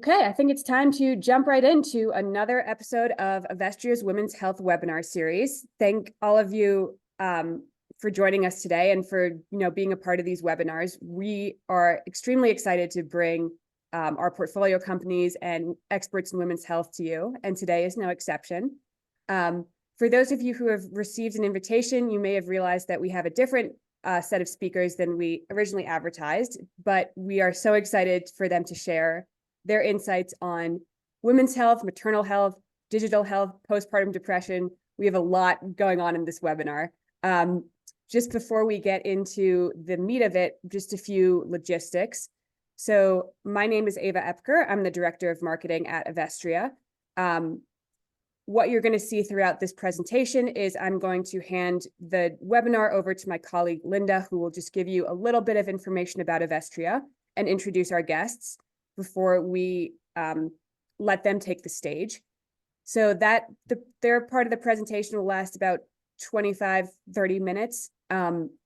Okay, I think it's time to jump right into another episode of Avestria's Women's Health webinar series. Thank all of you for joining us today and for being a part of these webinars. We are extremely excited to bring our portfolio companies and experts in women's health to you, and today is no exception. For those of you who have received an invitation, you may have realized that we have a different set of speakers than we originally advertised, but we are so excited for them to share their insights on women's health, maternal health, digital health, postpartum depression. We have a lot going on in this webinar. Just before we get into the meat of it, just a few logistics. So my name is Ava Epker. I'm the Director of Marketing at Avestria. What you're going to see throughout this presentation is I'm going to hand the webinar over to my colleague, Linda, who will just give you a little bit of information about Avestria and introduce our guests before we let them take the stage. So that their part of the presentation will last about 25-30 minutes.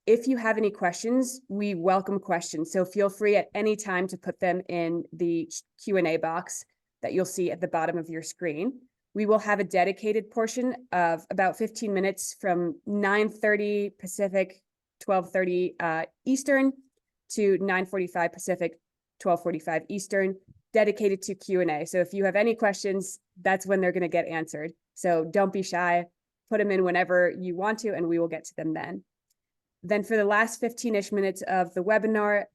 If you have any questions, we welcome questions. So feel free at any time to put them in the Q&A box that you'll see at the bottom of your screen. We will have a dedicated portion of about 15 minutes from 9:30 Pacific, 12:30 Eastern to 9:45 Pacific, 12:45 Eastern, dedicated to Q&A. So if you have any questions, that's when they're going to get answered. So don't be shy, put them in whenever you want to, and we will get to them then. Then for the last 15-ish minutes of the webinar,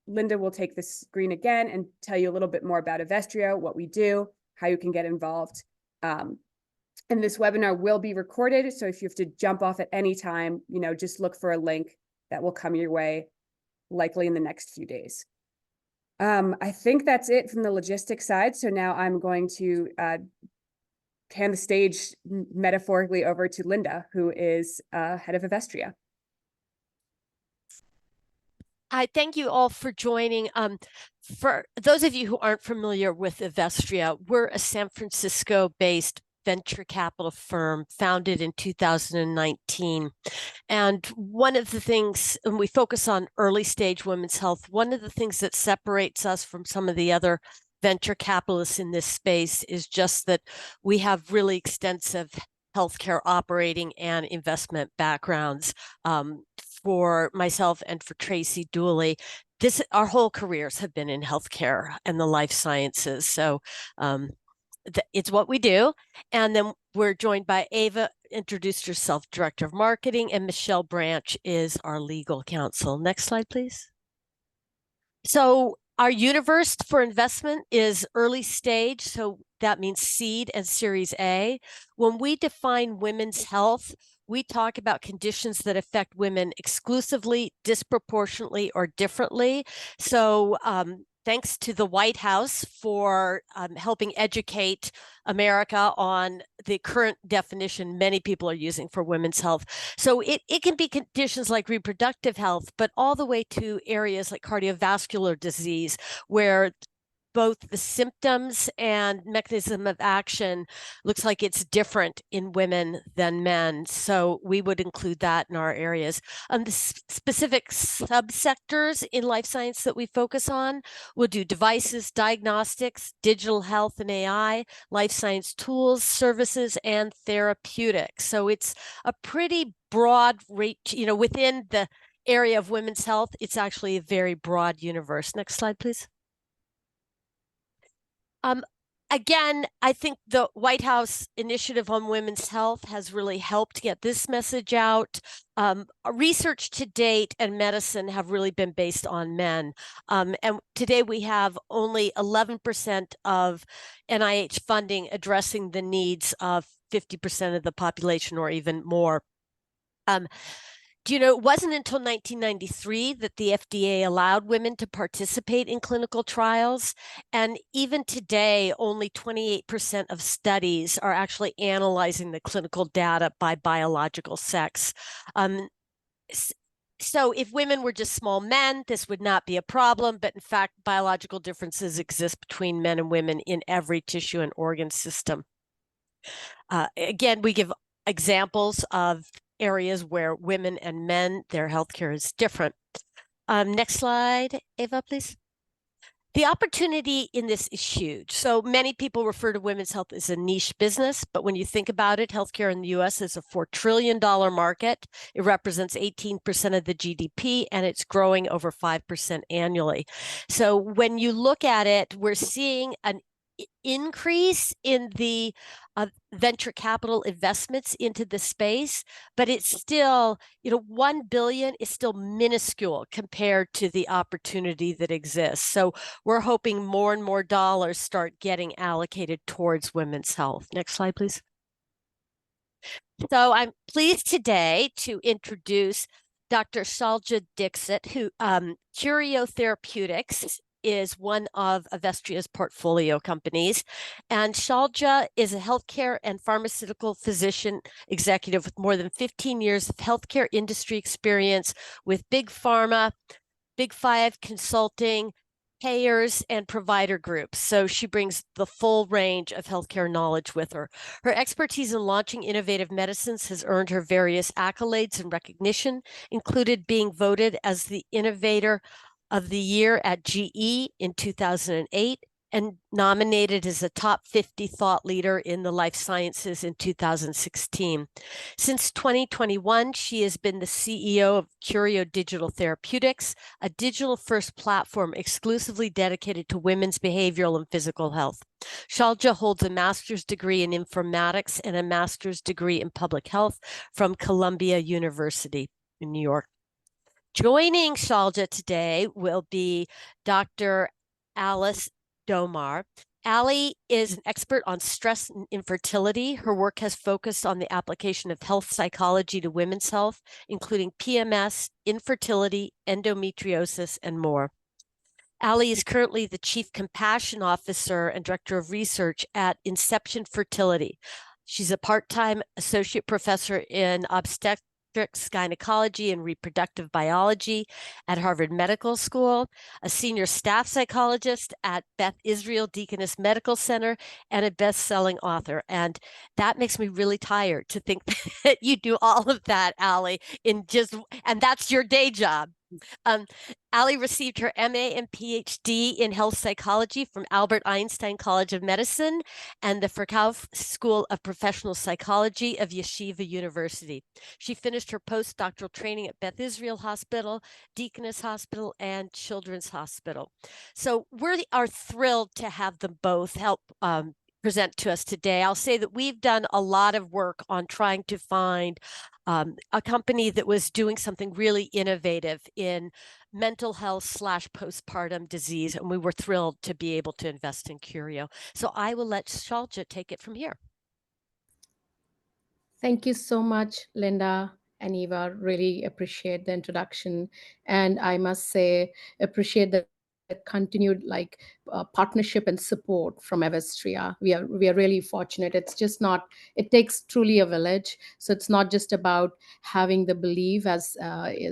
Linda will take the screen again and tell you a little bit more about Avestria, what we do, how you can get involved. And this webinar will be recorded. So if you have to jump off at any time, just look for a link that will come your way, likely in the next few days. I think that's it from the logistics side. So now I'm going to hand the stage metaphorically over to Linda, who is head of Avestria. Hi, thank you all for joining. For those of you who aren't familiar with Avestria, we're a San Francisco-based venture capital firm founded in 2019. And one of the things, and we focus on early stage women's health, one of the things that separates us from some of the other venture capitalists in this space is just that we have really extensive healthcare operating and investment backgrounds. For myself and for Tracy Dooley, our whole careers have been in healthcare and the life sciences. So it's what we do. And then we're joined by Ava, introduced herself, Director of Marketing, and Michelle Branch is our legal counsel. Next slide, please. So our universe for investment is early stage. So that means seed and Series A. When we define women's health, we talk about conditions that affect women exclusively, disproportionately, or differently. So thanks to the White House for helping educate America on the current definition many people are using for women's health. So it can be conditions like reproductive health, but all the way to areas like cardiovascular disease, where both the symptoms and mechanism of action looks like it's different in women than men. So we would include that in our areas. The specific subsectors in life science that we focus on, we'll do devices, diagnostics, digital health and AI, life science tools, services, and therapeutics. So it's a pretty broad range, within the area of women's health, it's actually a very broad universe. Next slide, please. Again, I think the White House initiative on women's health has really helped get this message out. Research to date and medicine have really been based on men. And today we have only 11% of NIH funding addressing the needs of 50% of the population or even more. It wasn't until 1993 that the FDA allowed women to participate in clinical trials. And even today, only 28% of studies are actually analyzing the clinical data by biological sex. So if women were just small men, this would not be a problem. But in fact, biological differences exist between men and women in every tissue and organ system. Again, we give examples of areas where women and men, their healthcare is different. Next slide, Ava, please. The opportunity in this is huge. So many people refer to women's health as a niche business, but when you think about it, healthcare in the US is a $4 trillion market. It represents 18% of the GDP, and it's growing over 5% annually. So when you look at it, we're seeing an increase in the venture capital investments into the space, but it's still, 1 billion is still minuscule compared to the opportunity that exists. So we're hoping more and more dollars start getting allocated towards women's health. Next slide, please. So I'm pleased today to introduce Dr. Shailja Dixit, who Curio Therapeutics is one of Avestria's portfolio companies. And Shailja is a healthcare and pharmaceutical physician executive with more than 15 years of healthcare industry experience with big pharma, big five consulting, payers, and provider groups. So she brings the full range of healthcare knowledge with her. Her expertise in launching innovative medicines has earned her various accolades and recognition, included being voted as the Innovator of the Year at GE in 2008 and nominated as a top 50 thought leader in the life sciences in 2016. Since 2021, she has been the CEO of Curio Digital Therapeutics, a digital-first platform exclusively dedicated to women's behavioral and physical health. Shailja holds a master's degree in informatics and a master's degree in public health from Columbia University in New York. Joining Shailja today will be Dr. Alice Domar. Ali is an expert on stress and infertility. Her work has focused on the application of health psychology to women's health, including PMS, infertility, endometriosis, and more. Ali is currently the Chief Compassion Officer and Director of Research at Inception Fertility. She's a part-time associate professor in obstetrics, gynecology, and reproductive biology at Harvard Medical School, a senior staff psychologist at Beth Israel Deaconess Medical Center, and a best-selling author. And that makes me really tired to think that you do all of that, Ali, and that's your day job. Ali received her MA and PhD in health psychology from Albert Einstein College of Medicine and the Furkauf School of Professional Psychology of Yeshiva University. She finished her postdoctoral training at Beth Israel Hospital, Deaconess Hospital, and Children's Hospital. So we are thrilled to have them both help present to us today. I'll say that we've done a lot of work on trying to find a company that was doing something really innovative in mental health / postpartum disease, and we were thrilled to be able to invest in Curio. So I will let Shailja take it from here. Thank you so much, Linda and Eva. Really appreciate the introduction, and I must say appreciate the continued partnership and support from Avestria. We are really fortunate. It's just not. It takes truly a village. So it's not just about having the belief as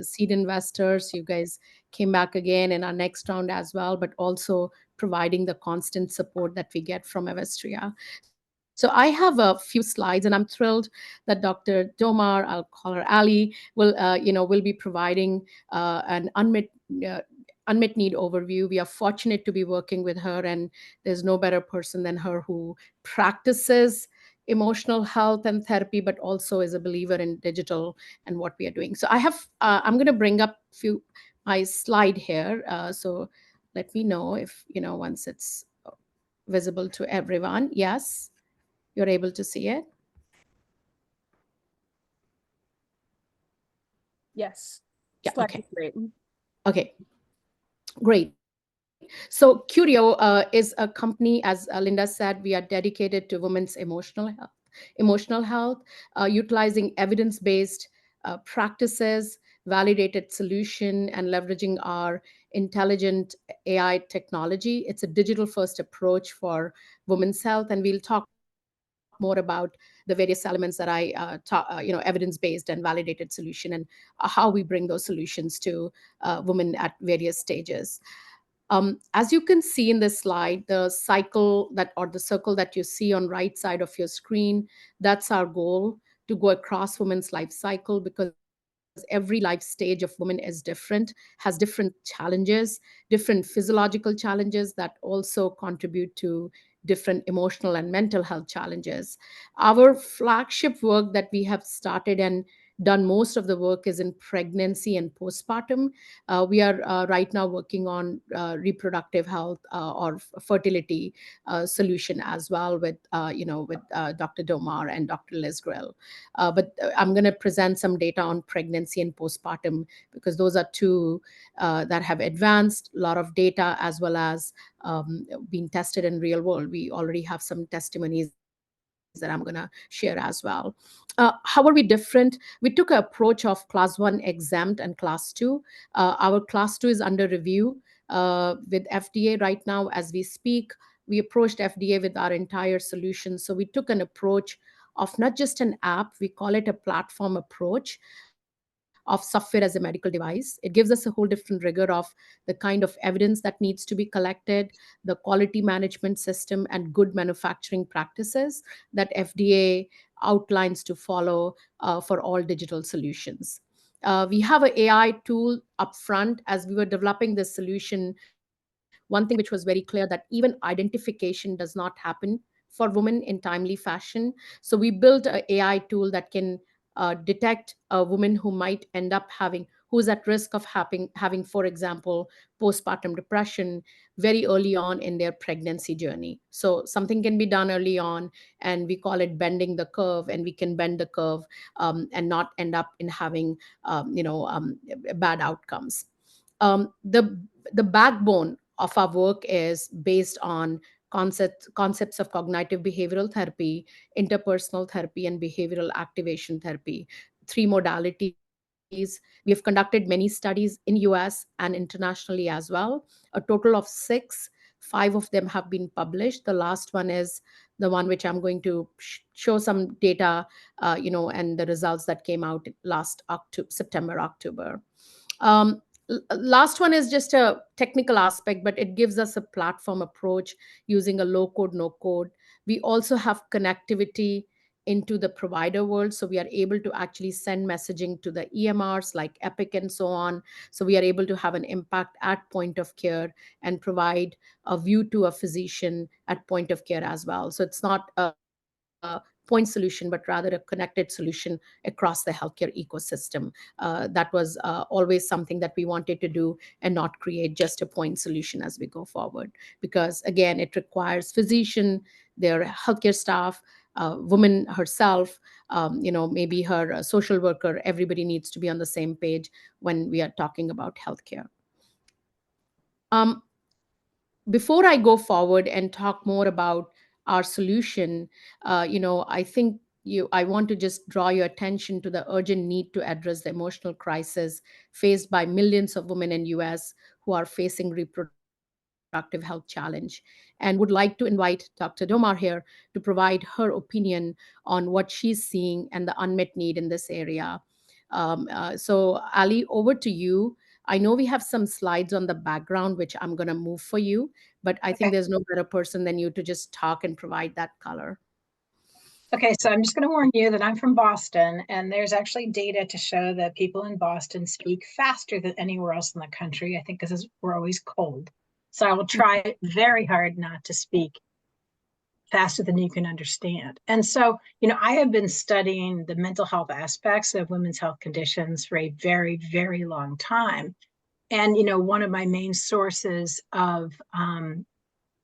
seed investors. You guys came back again in our next round as well, but also providing the constant support that we get from Avestria. So I have a few slides, and I'm thrilled that Dr. Domar, I'll call her Ali, will be providing an unmet need overview. We are fortunate to be working with her, and there's no better person than her who practices emotional health and therapy, but also is a believer in digital and what we are doing. So I'm going to bring up my slide here. So let me know if once it's visible to everyone. Yes. You're able to see it? Yes. Yeah, okay. Great. Okay, great. So Curio is a company, as Linda said, we are dedicated to women's emotional health, utilizing evidence-based practices, validated solution, and leveraging our intelligent AI technology. It's a digital-first approach for women's health, and we'll talk more about the various elements that I evidence-based and validated solution, and how we bring those solutions to women at various stages. As you can see in this slide, the circle that you see on right side of your screen, that's our goal, to go across women's life cycle, because every life stage of women is different, has different challenges, different physiological challenges that also contribute to different emotional and mental health challenges. Our flagship work that we have started and done most of the work is in pregnancy and postpartum. We are right now working on reproductive health or fertility solution as well with Dr. Domar and Dr. Liz Grill. But I'm going to present some data on pregnancy and postpartum because those are two that have advanced a lot of data as well as being tested in real world. We already have some testimonies that I'm going to share as well. How are we different? We took an approach of class 1 exempt and class 2. Our class 2 is under review with FDA right now as we speak. We approached FDA with our entire solution. So we took an approach of not just an app, we call it a platform approach of software as a medical device. It gives us a whole different rigor of the kind of evidence that needs to be collected, the quality management system, and good manufacturing practices that FDA outlines to follow for all digital solutions. We have an AI tool upfront as we were developing this solution. One thing which was very clear that even identification does not happen for women in timely fashion. So we built an AI tool that can detect a woman who might end up who's at risk of having, for example, postpartum depression very early on in their pregnancy journey. So something can be done early on, and we call it bending the curve, and we can bend the curve and not end up in having, bad outcomes. The backbone of our work is based on concepts of cognitive behavioral therapy, interpersonal therapy, and behavioral activation therapy. Three modalities. We have conducted many studies in US and internationally as well. A total of 6. 5 of them have been published. The last one is the one which I'm going to show some data, and the results that came out last September, October. Last one is just a technical aspect, but it gives us a platform approach using a low code, no code. We also have connectivity into the provider world. So we are able to actually send messaging to the EMRs like Epic and so on. So we are able to have an impact at point of care and provide a view to a physician at point of care as well. So it's not a point solution, but rather a connected solution across the healthcare ecosystem. That was always something that we wanted to do and not create just a point solution as we go forward. Because again, it requires physician, their healthcare staff, woman herself, maybe her social worker. Everybody needs to be on the same page when we are talking about healthcare. Before I go forward and talk more about our solution, I want to just draw your attention to the urgent need to address the emotional crisis faced by millions of women in US who are facing reproductive health challenge, and would like to invite Dr. Domar here to provide her opinion on what she's seeing and the unmet need in this area. So Ali, over to you. I know we have some slides on the background, which I'm going to move for you, but I think there's no better person than you to just talk and provide that color. Okay, so I'm just going to warn you that I'm from Boston, and there's actually data to show that people in Boston speak faster than anywhere else in the country, I think because we're always cold. So I will try very hard not to speak faster than you can understand. And so, I have been studying the mental health aspects of women's health conditions for a very, very long time. And, one of my main sources of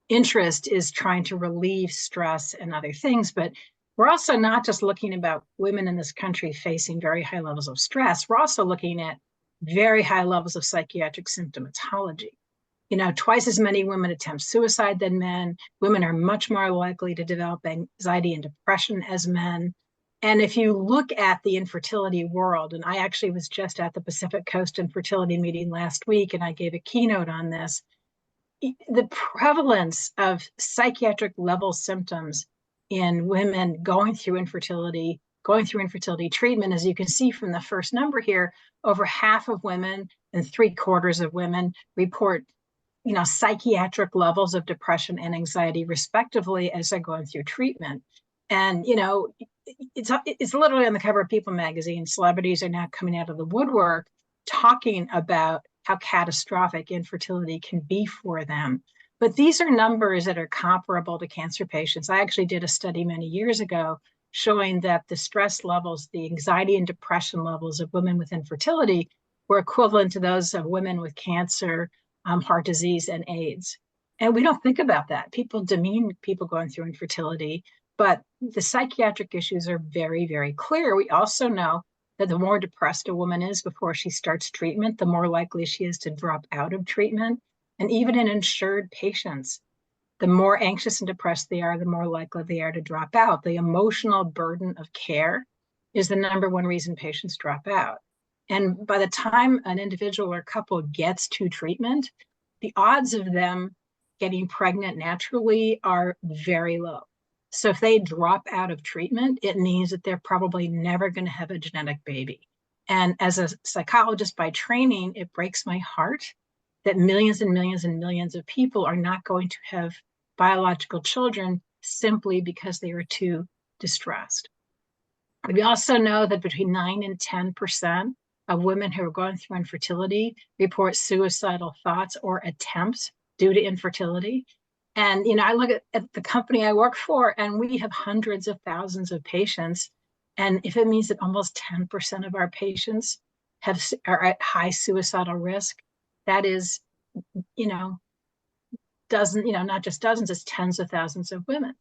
interest is trying to relieve stress and other things. But we're also not just looking about women in this country facing very high levels of stress. We're also looking at very high levels of psychiatric symptomatology. Twice as many women attempt suicide than men. Women are much more likely to develop anxiety and depression as men. And if you look at the infertility world, and I actually was just at the Pacific Coast Infertility meeting last week, and I gave a keynote on this, the prevalence of psychiatric level symptoms in women going through infertility treatment, as you can see from the first number here, over half of women and 3/4 of women report psychiatric levels of depression and anxiety, respectively, as they're going through treatment. And, it's literally on the cover of People magazine. Celebrities are now coming out of the woodwork talking about how catastrophic infertility can be for them. But these are numbers that are comparable to cancer patients. I actually did a study many years ago showing that the stress levels, the anxiety and depression levels of women with infertility were equivalent to those of women with cancer, heart disease, and AIDS. And we don't think about that. People demean people going through infertility, but the psychiatric issues are very, very clear. We also know that the more depressed a woman is before she starts treatment, the more likely she is to drop out of treatment. And even in insured patients, the more anxious and depressed they are, the more likely they are to drop out. The emotional burden of care is the number one reason patients drop out. And by the time an individual or couple gets to treatment, the odds of them getting pregnant naturally are very low. So if they drop out of treatment, it means that they're probably never going to have a genetic baby. And as a psychologist by training, it breaks my heart that millions and millions and millions of people are not going to have biological children simply because they are too distressed. We also know that between 9 and 10% of women who are going through infertility report suicidal thoughts or attempts due to infertility. And, I look at the company I work for, and we have hundreds of thousands of patients. And if it means that almost 10% of our patients are at high suicidal risk, that is, not just dozens, it's tens of thousands of women.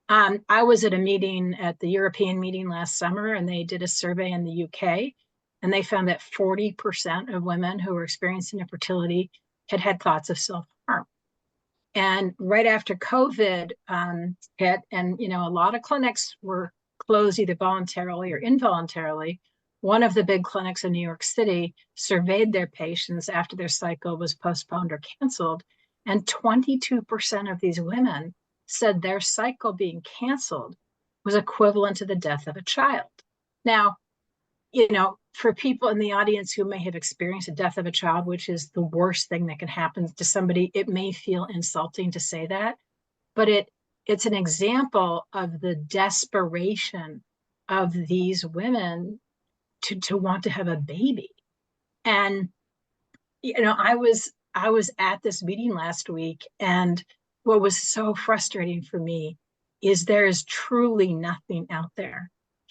I was at a meeting at the European meeting last summer, and they did a survey in the UK, and they found that 40% of women who were experiencing infertility had had thoughts of self-harm. And right after COVID hit, and a lot of clinics were closed either voluntarily or involuntarily, one of the big clinics in New York City surveyed their patients after their cycle was postponed or canceled, and 22% of these women said their cycle being canceled was equivalent to the death of a child. Now, for people in the audience who may have experienced the death of a child, which is the worst thing that can happen to somebody, it may feel insulting to say that, but it's an example of the desperation of these women to want to have a baby. And, I was at this meeting last week, and what was so frustrating for me is there is truly nothing out there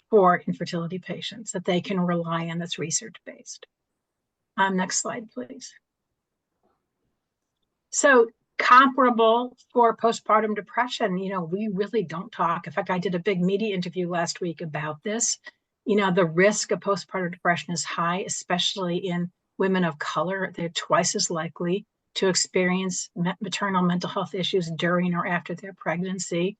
for infertility patients that they can rely on that's research-based. Next slide, please. So comparable for postpartum depression, we really don't talk. In fact, I did a big media interview last week about this. The risk of postpartum depression is high, especially in women of color. They're twice as likely to experience maternal mental health issues during or after their pregnancy.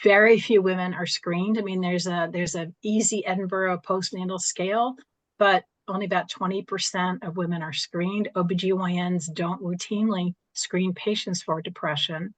Very few women are screened. I mean, there's a easy Edinburgh postnatal scale, but only about 20% of women are screened. OBGYNs don't routinely screen patients for depression.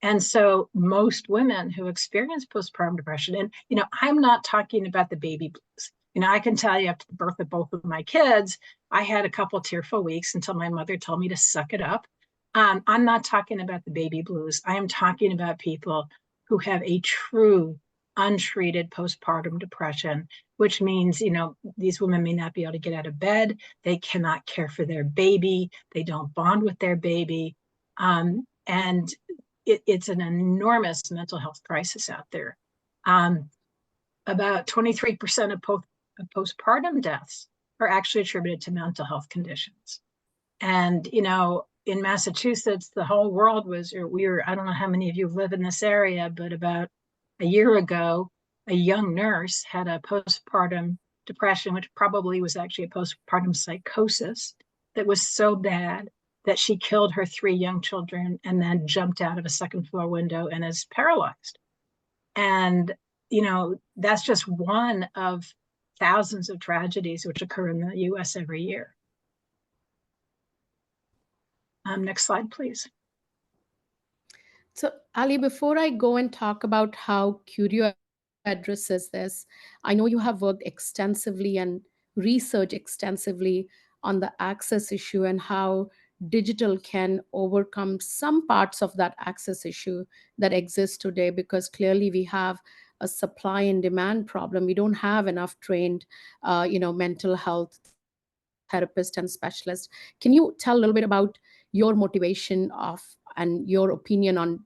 And so most women who experience postpartum depression, and, I'm not talking about the baby blues. I can tell you after the birth of both of my kids, I had a couple tearful weeks until my mother told me to suck it up. I'm not talking about the baby blues. I am talking about people who have a true untreated postpartum depression, which means, these women may not be able to get out of bed. They cannot care for their baby. They don't bond with their baby. And it's an enormous mental health crisis out there. About 23% of postpartum deaths are actually attributed to mental health conditions. And, in Massachusetts, the whole world I don't know how many of you live in this area, but about a year ago, a young nurse had a postpartum depression, which probably was actually a postpartum psychosis that was so bad that she killed her 3 young children and then jumped out of a second floor window and is paralyzed. And, that's just one of thousands of tragedies which occur in the US every year. Next slide, please. So, Ali, before I go and talk about how Curio addresses this, I know you have worked extensively and researched extensively on the access issue and how digital can overcome some parts of that access issue that exists today, because clearly we have a supply and demand problem. We don't have enough trained, mental health therapists and specialists. Can you tell a little bit about your motivation of and your opinion on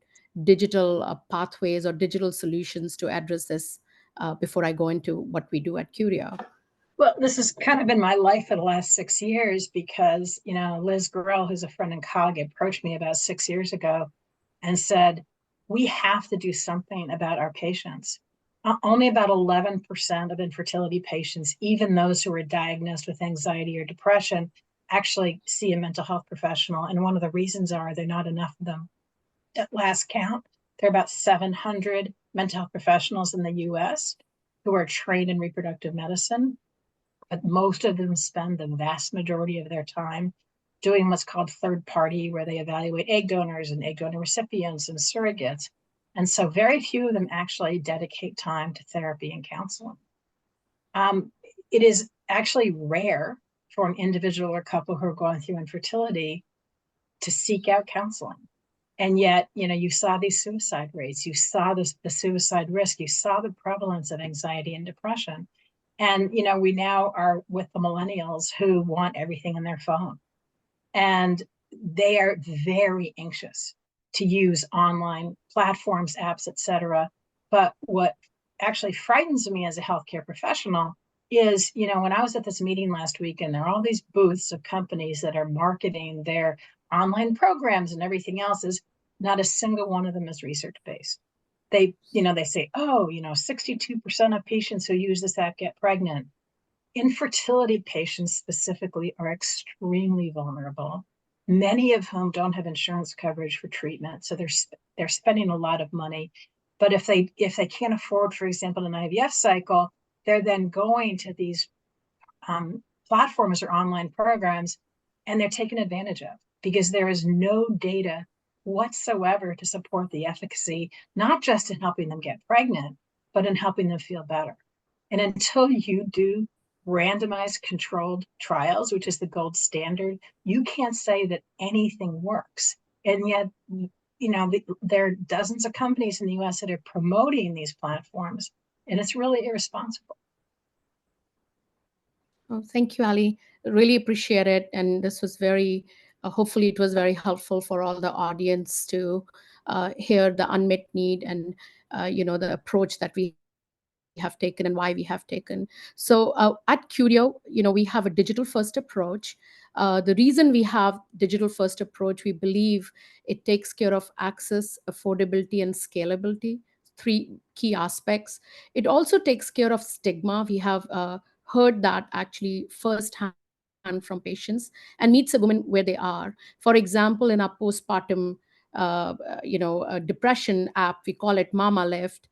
digital pathways or digital solutions to address this before I go into what we do at Curio? Well, this has kind of been my life for the last 6 years because, Liz Gurrell, who's a friend and colleague, approached me about 6 years ago and said, we have to do something about our patients. Only about 11% of infertility patients, even those who are diagnosed with anxiety or depression, actually see a mental health professional. And one of the reasons are there are not enough of them. At last count, there are about 700 mental health professionals in the US who are trained in reproductive medicine, but most of them spend the vast majority of their time doing what's called third party, where they evaluate egg donors and egg donor recipients and surrogates. And so very few of them actually dedicate time to therapy and counseling. It is actually rare for an individual or couple who are going through infertility to seek out counseling. And yet, you saw these suicide rates, you saw the suicide risk, you saw the prevalence of anxiety and depression. And, we now are with the millennials who want everything in their phone. And they are very anxious to use online platforms, apps, et cetera. But what actually frightens me as a healthcare professional is, when I was at this meeting last week and there are all these booths of companies that are marketing their online programs and everything else, is not a single one of them is research-based. They say, 62% of patients who use this app get pregnant. Infertility patients specifically are extremely vulnerable, many of whom don't have insurance coverage for treatment. So they're spending a lot of money. But if they can't afford, for example, an IVF cycle, they're then going to these platforms or online programs, and they're taken advantage of because there is no data whatsoever to support the efficacy, not just in helping them get pregnant, but in helping them feel better. And until you do randomized controlled trials, which is the gold standard, you can't say that anything works. And yet, there are dozens of companies in the US that are promoting these platforms, and it's really irresponsible. Oh, thank you, Ali. Really appreciate it. And this was hopefully it was very helpful for all the audience to hear the unmet need and, the approach that we have taken and why we have taken. So at Curio, we have a digital first approach. The reason we have digital first approach, we believe it takes care of access, affordability, and scalability, three key aspects. It also takes care of stigma. We have heard that actually firsthand from patients and meets a woman where they are. For example, in our postpartum depression app, we call it Mama Lift.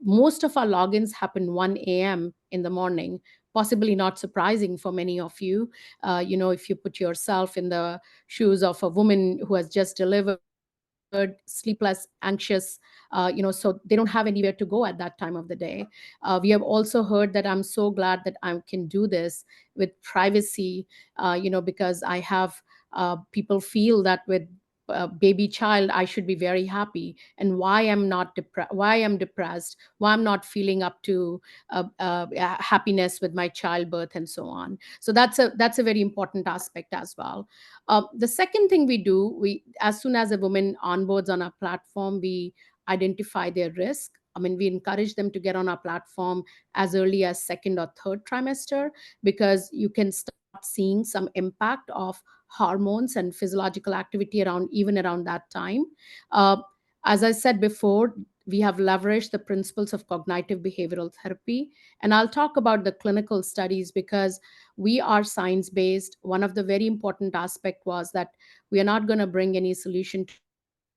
Most of our logins happen 1 a.m. in the morning, possibly not surprising for many of you. If you put yourself in the shoes of a woman who has just delivered, sleepless, anxious, so they don't have anywhere to go at that time of the day. We have also heard that I'm so glad that I can do this with privacy, because I have people feel that with baby child I should be very happy, and why I'm depressed, why I'm not feeling up to happiness with my childbirth and so on. So that's a very important aspect as well. The second thing we do, as soon as a woman onboards on our platform, we identify their risk. We encourage them to get on our platform as early as second or third trimester, because you can start seeing some impact of hormones and physiological activity around that time. As I said before, we have leveraged the principles of cognitive behavioral therapy. And I'll talk about the clinical studies because we are science-based. One of the very important aspect was that we are not going to bring any solution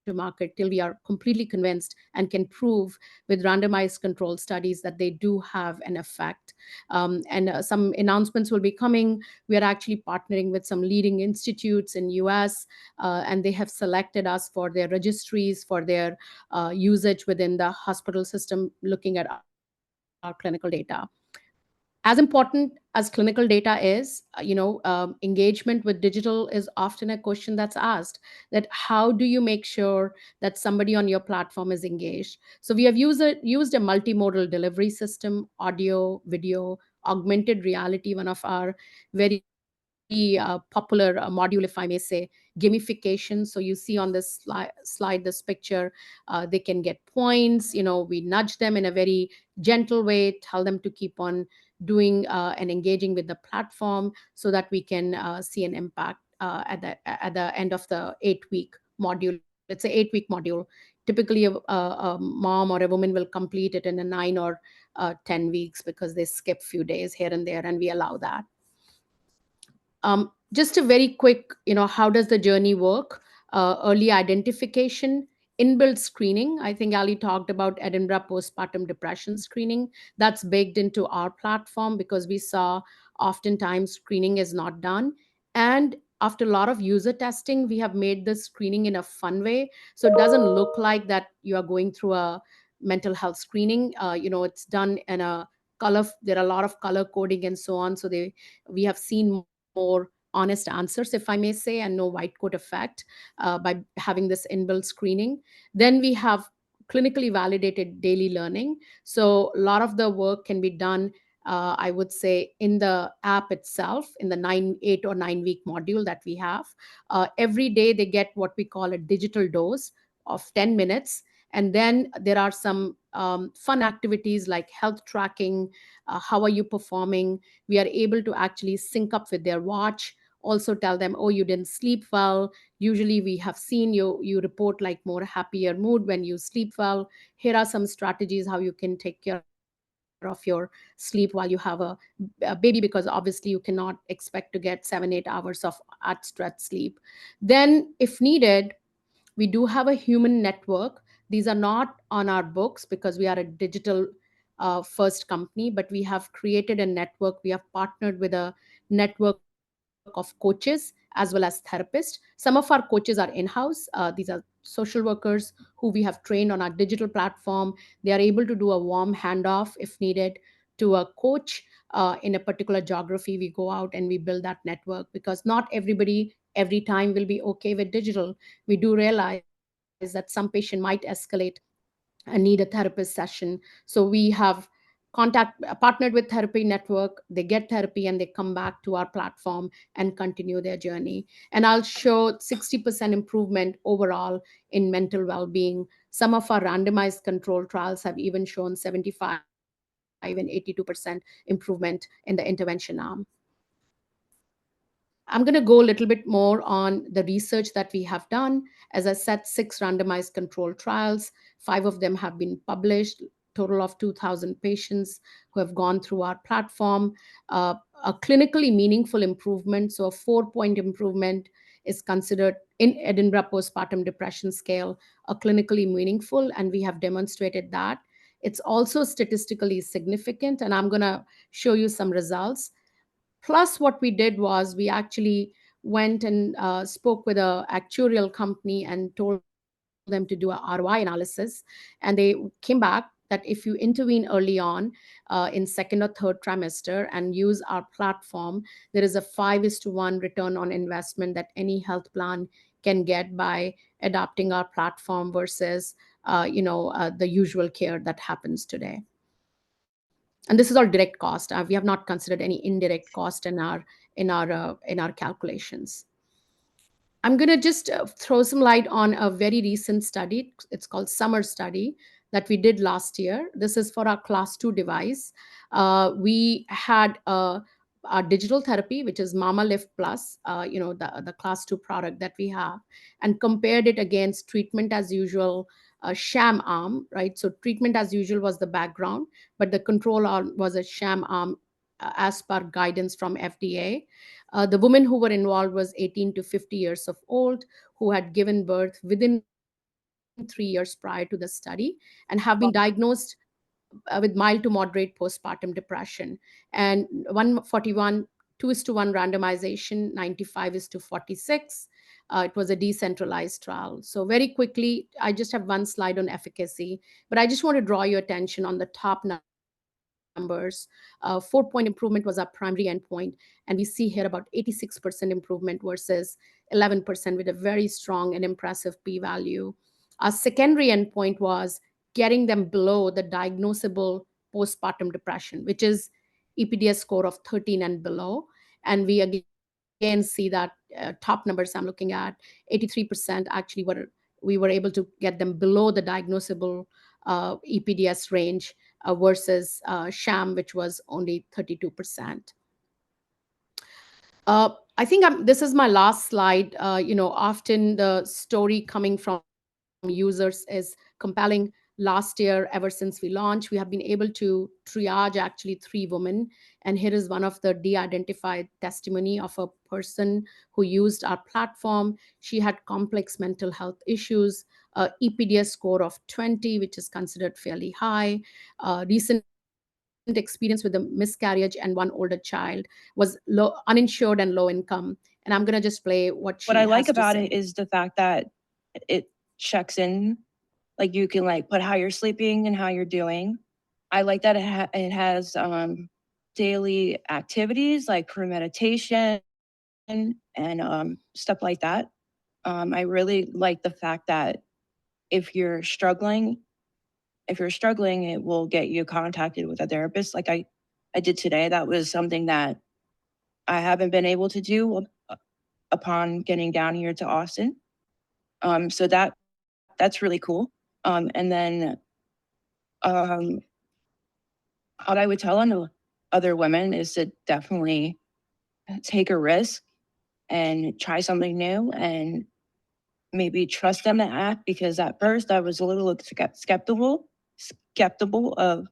to market till we are completely convinced and can prove with randomized control studies that they do have an effect. And some announcements will be coming. We are actually partnering with some leading institutes in US, and they have selected us for their registries, for their usage within the hospital system, looking at our clinical data. As important as clinical data is, engagement with digital is often a question that's asked, that how do you make sure that somebody on your platform is engaged? So we have used a multimodal delivery system: audio, video, augmented reality, one of our very popular module, if I may say, gamification. So you see on this slide, this picture, they can get points. We nudge them in a very gentle way, tell them to keep on doing and engaging with the platform so that we can see an impact at the end of the 8-week module. It's a 8-week module. Typically, a mom or a woman will complete it in a 9 or 10 weeks because they skip few days here and there, and we allow that. Just a very quick, how does the journey work? Early identification, inbuilt screening. I think Ali talked about Edinburgh postpartum depression screening. That's baked into our platform because we saw oftentimes screening is not done. And after a lot of user testing, we have made this screening in a fun way. So it doesn't look like that you are going through a mental health screening. It's done in a color. There are a lot of color coding and so on. So we have seen more honest answers, if I may say, and no white coat effect by having this inbuilt screening. Then we have clinically validated daily learning. So a lot of the work can be done, I would say, in the app itself, in the 8 or 9 week module that we have. Every day they get what we call a digital dose of 10 minutes. And then there are some fun activities like health tracking. How are you performing? We are able to actually sync up with their watch, also tell them, oh, you didn't sleep well. Usually we have seen you report like more happier mood when you sleep well. Here are some strategies how you can take care of your sleep while you have a baby, because obviously you cannot expect to get 7-8 hours of at stretch sleep. Then if needed, we do have a human network. These are not on our books because we are a digital first company, but we have created a network. We have partnered with a network of coaches as well as therapists. Some of our coaches are in-house. These are social workers who we have trained on our digital platform. They are able to do a warm handoff if needed to a coach in a particular geography. We go out and we build that network because not everybody every time will be okay with digital. We do realize that some patient might escalate and need a therapist session. So we have partnered with therapy network. They get therapy and they come back to our platform and continue their journey. And I'll show 60% improvement overall in mental well-being. Some of our randomized control trials have even shown 75 and 82% improvement in the intervention arm. I'm going to go a little bit more on the research that we have done. As I said, 6 randomized control trials, 5 of them have been published, total of 2,000 patients who have gone through our platform. A clinically meaningful improvement, so a 4-point improvement is considered in Edinburgh postpartum depression scale, a clinically meaningful, and we have demonstrated that. It's also statistically significant, and I'm going to show you some results. Plus, what we did was we actually went and spoke with a actuarial company and told them to do a ROI analysis. And they came back that if you intervene early on in second or third trimester and use our platform, there is a 5:1 return on investment that any health plan can get by adopting our platform versus the usual care that happens today. And this is all direct cost. We have not considered any indirect cost in our calculations. I'm going to just throw some light on a very recent study. It's called Summer Study that we did last year. This is for our class 2 device. We had our digital therapy, which is Mama Lift Plus, the class 2 product that we have, and compared it against treatment as usual, sham arm, right? So treatment as usual was the background, but the control arm was a sham arm as per guidance from FDA. The women who were involved was 18 to 50 years of old, who had given birth within 3 years prior to the study and have been diagnosed with mild to moderate postpartum depression. And 141, 2:1 randomization, 95:46. It was a decentralized trial. So very quickly, I just have one slide on efficacy, but I just want to draw your attention on the top number. numbers. 4-point improvement was our primary endpoint. And we see here about 86% improvement versus 11% with a very strong and impressive p-value. Our secondary endpoint was getting them below the diagnosable postpartum depression, which is EPDS score of 13 and below. And we again see that top numbers I'm looking at, 83% actually we were able to get them below the diagnosable EPDS range versus sham, which was only 32%. I think this is my last slide. Often the story coming from users is compelling. Last year, ever since we launched, we have been able to triage actually 3 women. And here is one of the de-identified testimony of a person who used our platform. She had complex mental health issues, EPDS score of 20, which is considered fairly high, recent experience with a miscarriage, and 1 older child, was uninsured and low income. And I'm going to just play what she What I like has to about say. it is the fact that it checks in. Like you can put how you're sleeping and how you're doing. I like that it has daily activities like for meditation and stuff like that. I really like the fact that if you're struggling, it will get you contacted with a therapist. Like I did today. That was something that I haven't been able to do upon getting down here to Austin. So that's really cool. And then what I would tell other women is to definitely take a risk and try something new and maybe trust them to act, because at first I was a little skeptical of,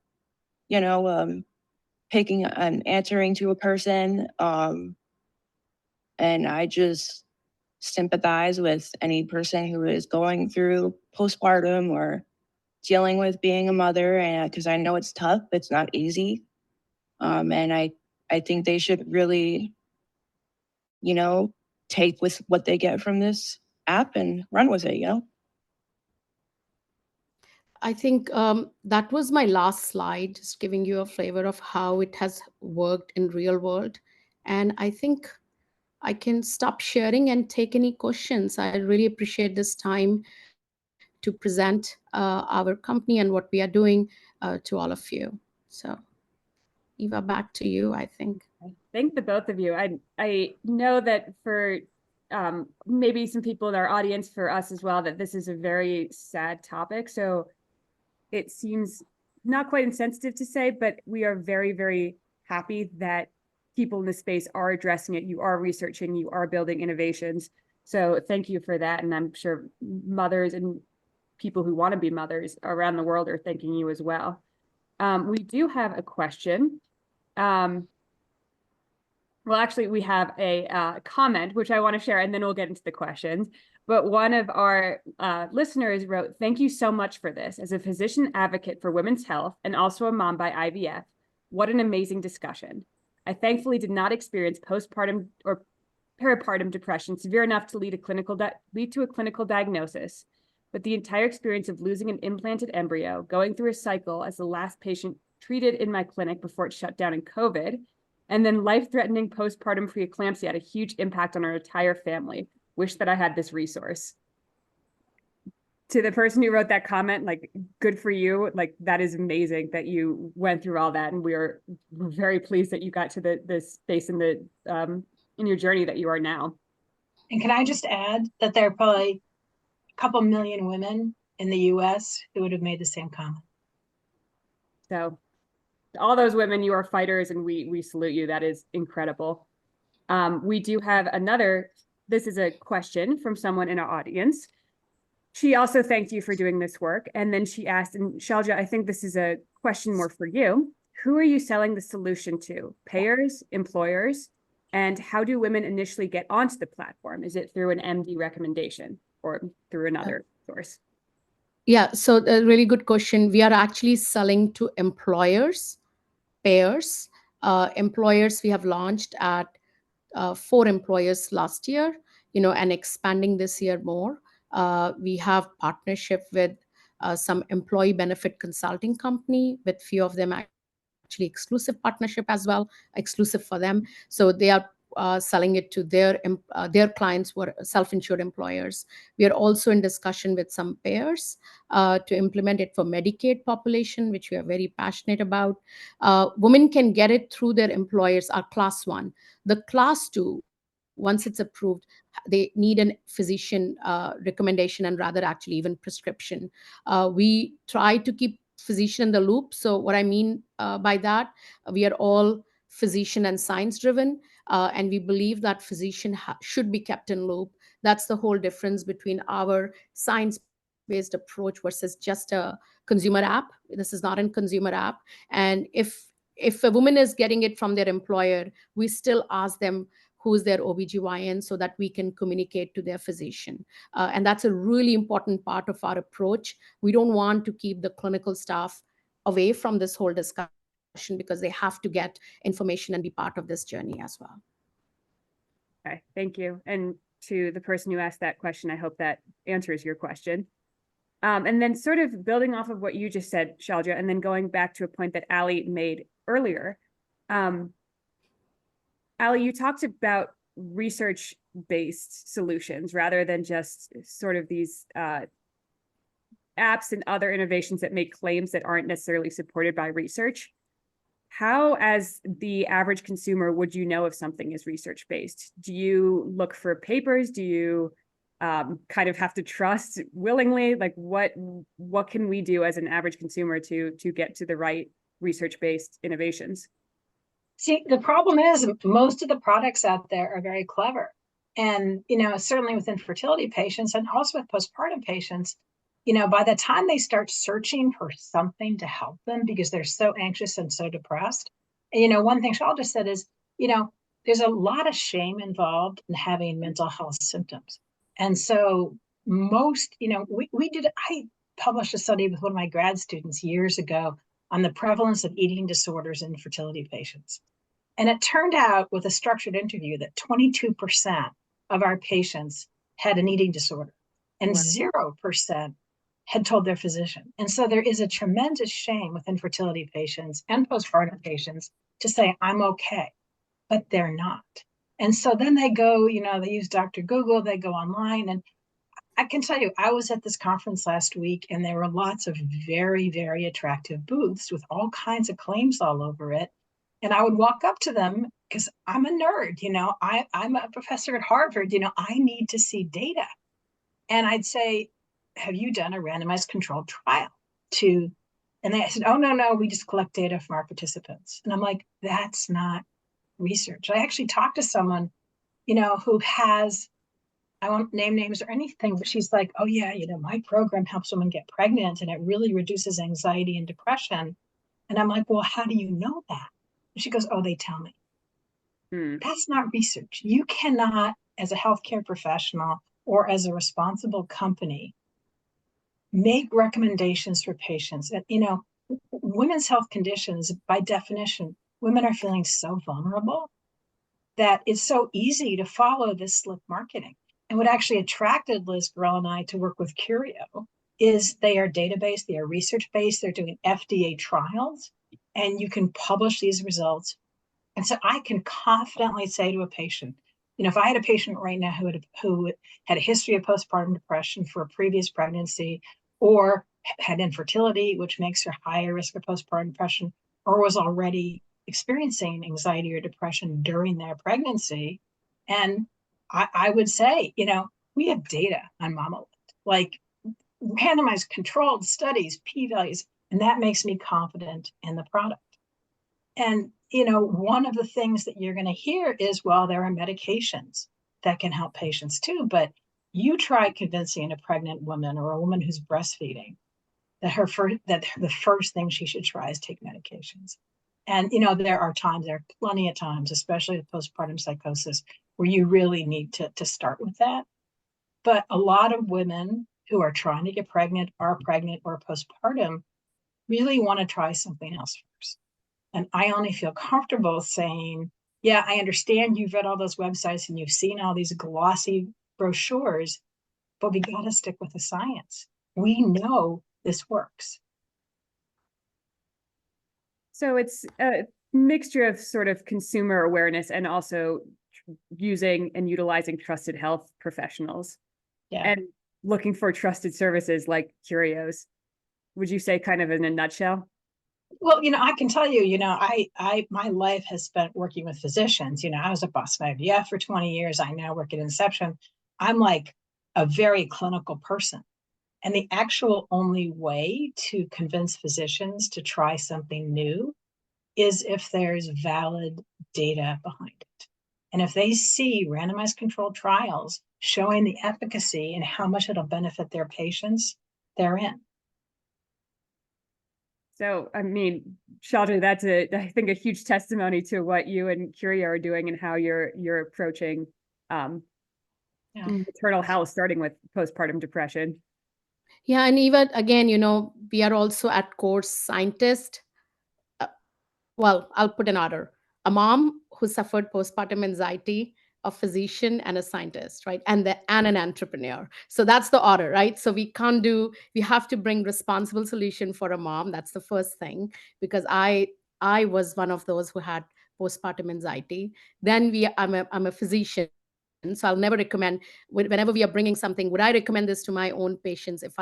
picking and answering to a person. And I just sympathize with any person who is going through postpartum or dealing with being a mother, and because I know it's tough, it's not easy. And I think they should really, take with what they get from this app and run with it, I think that was my last slide, just giving you a flavor of how it has worked in real world. And I think I can stop sharing and take any questions. I really appreciate this time to present our company and what we are doing to all of you. So Eva, back to you, I think. Thank the both of you. I know that for maybe some people in our audience, for us as well, that this is a very sad topic. So it seems not quite insensitive to say, but we are very, very happy that people in this space are addressing it. You are researching, you are building innovations. So thank you for that. And I'm sure mothers and people who want to be mothers around the world are thanking you as well. We do have a question. Well, actually, we have a comment, which I want to share, and then we'll get into the questions. But one of our listeners wrote, "Thank you so much for this. As a physician advocate for women's health and also a mom by IVF, what an amazing discussion. I thankfully did not experience postpartum or peripartum depression severe enough to lead to a clinical diagnosis. But the entire experience of losing an implanted embryo, going through a cycle as the last patient treated in my clinic before it shut down in COVID, and then life-threatening postpartum preeclampsia had a huge impact on our entire family. Wish that I had this resource." To the person who wrote that comment, good for you. That is amazing that you went through all that. And we're very pleased that you got to this space in your journey that you are now. And can I just add that there are probably a couple million women in the US who would have made the same comment. So all those women, you are fighters, and we salute you. That is incredible. We do have this is a question from someone in our audience. She also thanked you for doing this work. And then she asked, and Shailja, I think this is a question more for you. Who are you selling the solution to? Payers, employers? And how do women initially get onto the platform? Is it through an MD recommendation or through another source? Yeah, so a really good question. We are actually selling to employers, payers. Employers, we have launched at 4 employers last year, and expanding this year more. We have partnership with some employee benefit consulting company, with few of them actually exclusive partnership as well, exclusive for them. So they are selling it to their clients who are self-insured employers. We are also in discussion with some payers to implement it for Medicaid population, which we are very passionate about. Women can get it through their employers, our class 1. The class 2, once it's approved, they need a physician recommendation, and rather actually even prescription. We try to keep physician in the loop. So what I mean by that, we are all physician and science driven, and we believe that physician should be kept in loop. That's the whole difference between our science-based approach versus just a consumer app. This is not a consumer app. And if a woman is getting it from their employer, we still ask them who's their OBGYN so that we can communicate to their physician. And that's a really important part of our approach. We don't want to keep the clinical staff away from this whole discussion because they have to get information and be part of this journey as well. Okay, thank you. And to the person who asked that question, I hope that answers your question. And then sort of building off of what you just said, Shailja, and then going back to a point that Ali made earlier. Ali, you talked about research-based solutions rather than just sort of these apps and other innovations that make claims that aren't necessarily supported by research. How, as the average consumer, would you know if something is research-based? Do you look for papers? Do you kind of have to trust willingly? Like what can we do as an average consumer to get to the right research-based innovations? See, the problem is most of the products out there are very clever. And, certainly with infertility patients and also with postpartum patients, by the time they start searching for something to help them because they're so anxious and so depressed. And, one thing Shailja just said is, there's a lot of shame involved in having mental health symptoms. And so most, I published a study with one of my grad students years ago on the prevalence of eating disorders in fertility patients. And it turned out with a structured interview that 22% of our patients had an eating disorder and 0% had told their physician. And so there is a tremendous shame with infertility patients and postpartum patients to say, I'm okay, but they're not. And so then they go, they use Dr. Google, they go online. And I can tell you, I was at this conference last week and there were lots of very, very attractive booths with all kinds of claims all over it. And I would walk up to them because I'm a nerd, I'm a professor at Harvard, I need to see data. And I'd say, have you done a randomized controlled trial and they said, oh, no, we just collect data from our participants. And I'm like, that's not research. I actually talked to someone, who has, I won't name names or anything, but she's like, oh yeah, my program helps women get pregnant and it really reduces anxiety and depression. And I'm like, well, how do you know that? And she goes, oh, they tell me. That's not research. You cannot, as a healthcare professional or as a responsible company, make recommendations for patients. And, women's health conditions, by definition, women are feeling so vulnerable that it's so easy to follow this slick marketing. And what actually attracted Liz Girl and I to work with Curio is they are data-based, they are research-based, they're doing FDA trials, and you can publish these results. And so I can confidently say to a patient, if I had a patient right now who had a history of postpartum depression for a previous pregnancy, or had infertility, which makes her higher risk of postpartum depression, or was already experiencing anxiety or depression during their pregnancy, and I would say, we have data on MamaLift, like randomized controlled studies, p-values, and that makes me confident in the product. And, one of the things that you're going to hear is, well, there are medications that can help patients too, but you try convincing a pregnant woman or a woman who's breastfeeding that the first thing she should try is take medications. And, there are plenty of times, especially with postpartum psychosis, where you really need to start with that. But a lot of women who are trying to get pregnant, are pregnant or postpartum, really want to try something else first. And I only feel comfortable saying, yeah, I understand you've read all those websites and you've seen all these glossy brochures, but we got to stick with the science. We know this works. So it's a mixture of sort of consumer awareness and also using and utilizing trusted health professionals and looking for trusted services like Curios. Would you say kind of in a nutshell? Well, I can tell you, my life has spent working with physicians. I was at Boston IVF for 20 years. I now work at Inception. I'm like a very clinical person. And the actual only way to convince physicians to try something new is if there's valid data behind it. And if they see randomized controlled trials showing the efficacy and how much it'll benefit their patients, they're in. So, I mean, Shailja, that's I think a huge testimony to what you and Curio are doing and how you're approaching maternal health, starting with postpartum depression. Yeah, and even again, we are also at core scientists. Well, I'll put an order: a mom who suffered postpartum anxiety, a physician, and a scientist, right? And an entrepreneur. So that's the order, right? So we have to bring responsible solution for a mom. That's the first thing, because I was one of those who had postpartum anxiety. Then I'm a physician. So I'll never recommend, whenever we are bringing something, would I recommend this to my own patients if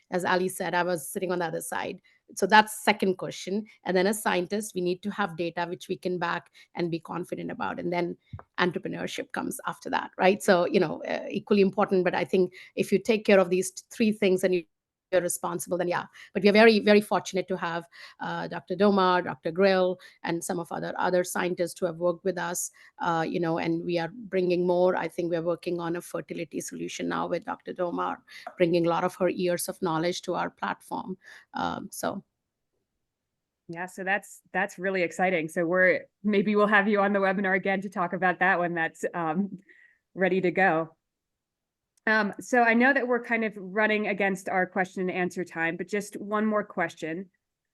as Ali said, I was sitting on the other side? So that's second question. And then as scientists, we need to have data which we can back and be confident about. And then entrepreneurship comes after that, right? So, equally important. But I think if you take care of these three things and you're responsible, then yeah. But we are very, very fortunate to have Dr. Domar, Dr. Grill, and some of other scientists who have worked with us, and we are bringing more. I think we're working on a fertility solution now with Dr. Domar, bringing a lot of her years of knowledge to our platform. Yeah, so that's really exciting. So maybe we'll have you on the webinar again to talk about that when that's ready to go. So I know that we're kind of running against our question and answer time, but just one more question.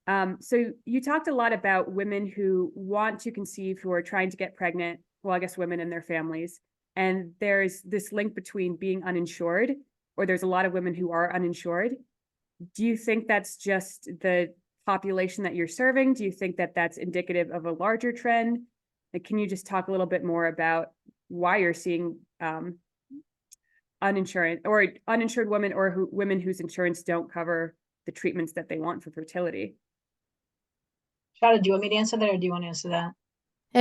So you talked a lot about women who want to conceive, who are trying to get pregnant. Well, I guess women and their families. And there's this link between being uninsured, or there's a lot of women who are uninsured. Do you think that's just the population that you're serving? Do you think that that's indicative of a larger trend? Like, can you just talk a little bit more about why you're seeing uninsured women or women whose insurance don't cover the treatments that they want for fertility? Shailja, do you want me to answer that, or do you want to answer that?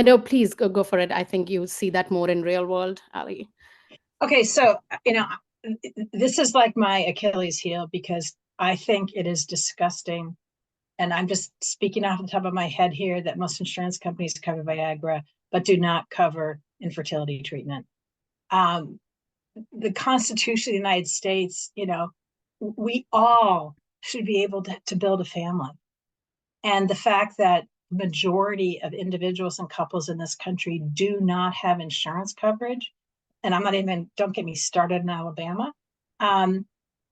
No, please go for it. I think you see that more in real world, Ali. Okay, so this is like my Achilles heel, because I think it is disgusting, and I'm just speaking off the top of my head here, that most insurance companies cover Viagra but do not cover infertility treatment. The Constitution of the United States, we all should be able to build a family. And the fact that majority of individuals and couples in this country do not have insurance coverage, and don't get me started in Alabama,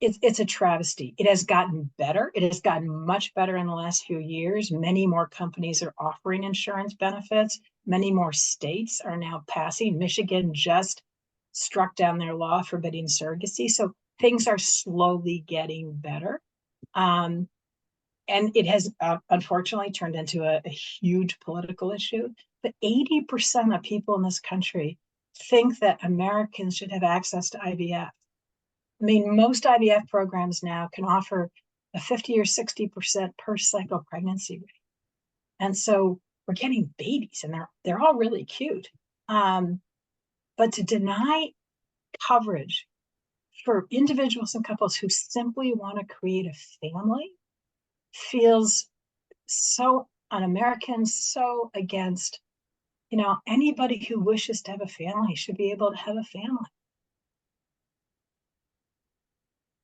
it's a travesty. It has gotten better. It has gotten much better in the last few years. Many more companies are offering insurance benefits. Many more states are now passing. Michigan just struck down their law forbidding surrogacy. So things are slowly getting better. And it has unfortunately turned into a huge political issue. But 80% of people in this country think that Americans should have access to IVF. I mean, most IVF programs now can offer a 50 or 60% per cycle pregnancy rate. And so we're getting babies, and they're all really cute. But to deny coverage for individuals and couples who simply want to create a family feels so un-American, so against, anybody who wishes to have a family should be able to have a family.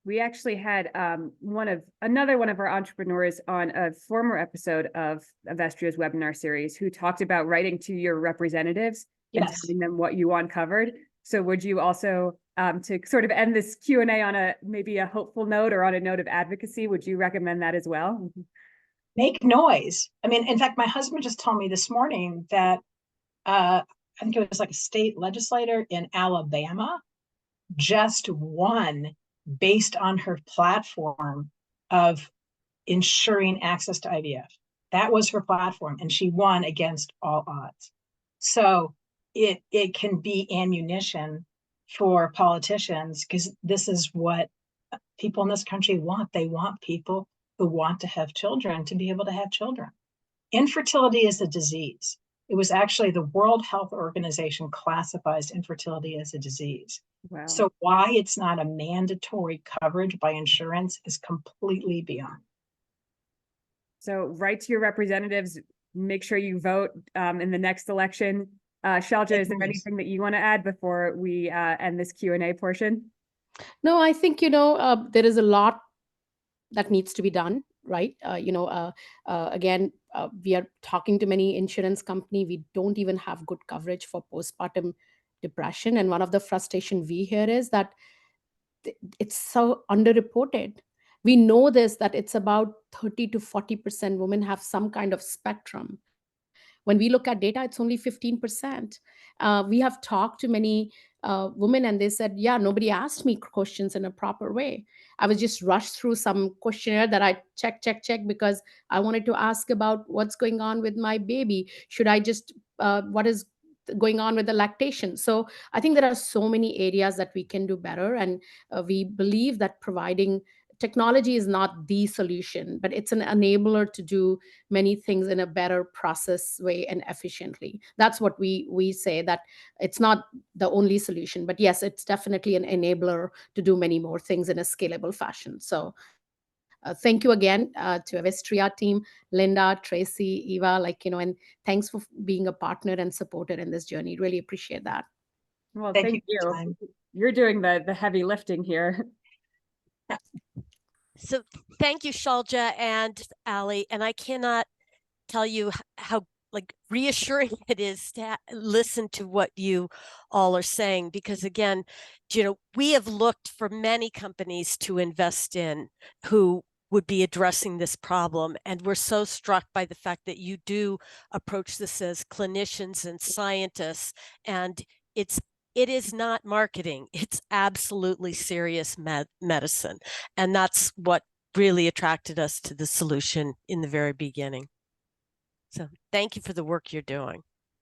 We actually had another one of our entrepreneurs on a former episode of Avestria's webinar series who talked about writing to your representatives and telling them what you want covered. So would you also, to sort of end this Q&A on maybe a hopeful note or on a note of advocacy, would you recommend that as well? Make noise. I mean, in fact, my husband just told me this morning that I think it was like a state legislator in Alabama just won based on her platform of ensuring access to IVF. That was her platform, and she won against all odds. So it can be ammunition for politicians, because this is what people in this country want. They want people who want to have children to be able to have children. Infertility is a disease. It was actually the World Health Organization classifies infertility as a disease. Wow. So why it's not a mandatory coverage by insurance is completely beyond. So write to your representatives, make sure you vote in the next election. Shailja, is there anything that you want to add before we end this Q&A portion? No, I think, there is a lot that needs to be done, right? Again, we are talking to many insurance company. We don't even have good coverage for postpartum depression. And one of the frustration we hear is that it's so underreported. We know this, that it's about 30 to 40% women have some kind of spectrum. When we look at data, it's only 15%. We have talked to many women, and they said, yeah, nobody asked me questions in a proper way. I was just rushed through some questionnaire that I check, because I wanted to ask about what's going on with my baby. Should I just, what is going on with the lactation? So I think there are so many areas that we can do better. And we believe that providing technology is not the solution, but it's an enabler to do many things in a better process way and efficiently. That's what we say, that it's not the only solution, but yes, it's definitely an enabler to do many more things in a scalable fashion. So thank you again to Avestria team, Linda, Tracy, Eva, and thanks for being a partner and supporter in this journey. Really appreciate that. Well, Thank thank you for your you. time. You're doing the heavy lifting here. So thank you, Shailja and Ali. And I cannot tell you how reassuring it is to listen to what you all are saying, because again, we have looked for many companies to invest in who would be addressing this problem. And we're so struck by the fact that you do approach this as clinicians and scientists, and it is not marketing. It's absolutely serious medicine. And that's what really attracted us to the solution in the very beginning. So thank you for the work you're doing.